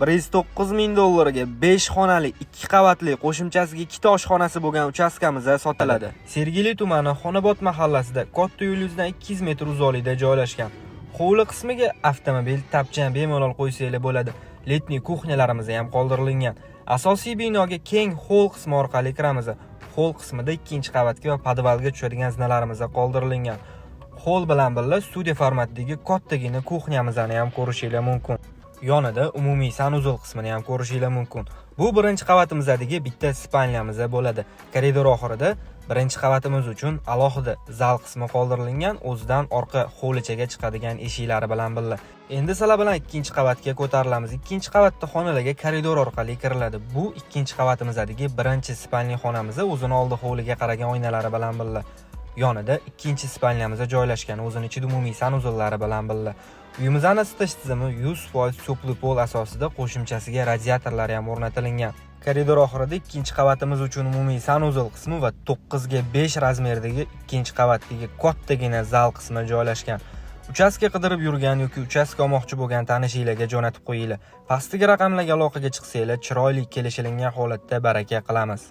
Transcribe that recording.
109 ming dollarga 5 xonali 2 qavatli qo'shimchasiga 2 ta oshxonasi bo'lgan uchastkamizda sotiladi. Sergeli tumani Xonobod mahallasida katta yo'l yuzidan 200 metr uzoqlikda joylashgan. Hovli qismiga avtomobil, tapchan bemalol qo'ysanglar bo'ladi. Letniy kuxnyalarimiz ham qoldirilgan. Asosiy binoga keng hol qismi orqali kiramiz. Hol qismida ikkinchi qavatga va podvalga tushadigan zinalarimiz qoldirilgan. Hol bilan birga studiya formatidagi kattagina kuxnyamizni ham ko'rishingiz mumkin. Yonida umumiy sanuzol qismini ham ko'rishingiz mumkin. Bu birinchi qavatimizdagi bitta spalnyamiz bo'ladi. Koridor oxirida birinchi qavatimiz uchun alohida zal qismi qoldirilgan, o'zidan orqa hovlichaga chiqadigan eshiklari bilan birga. Endi sizlar bilan ikkinchi qavatga ko'tarilamiz. Ikkinchi qavatda xonalarga koridor orqali kiriladi. Bu ikkinchi qavatimizdagi birinchi spalnya xonamiz, o'zini oldi hovliga qaragan oynalari bilan birga. Yonida ikkinchi spalnyamiz joylashgan, o'zining ichida umumiy sanuzollari bilan birga. Uyimizning isitish tizimi 100% so'pli pol asosida, qo'shimchasiga radiatorlar ham o'rnatilgan. Koridor oxirida ikkinchi qavatimiz uchun umumiy sanuzol qismi va 9 ga 5 razmerdagi ikkinchi qavatdagi kattagina zal qismi joylashgan. Uchastka qidirib yurgan yoki uchastka olmoqchi bo'lgan tanishinglarga jo'natib qo'yinglar. Pastdagi raqamlarga aloqaga chiqsanglar, chiroyli kelishilgan holatda baraka qilamiz.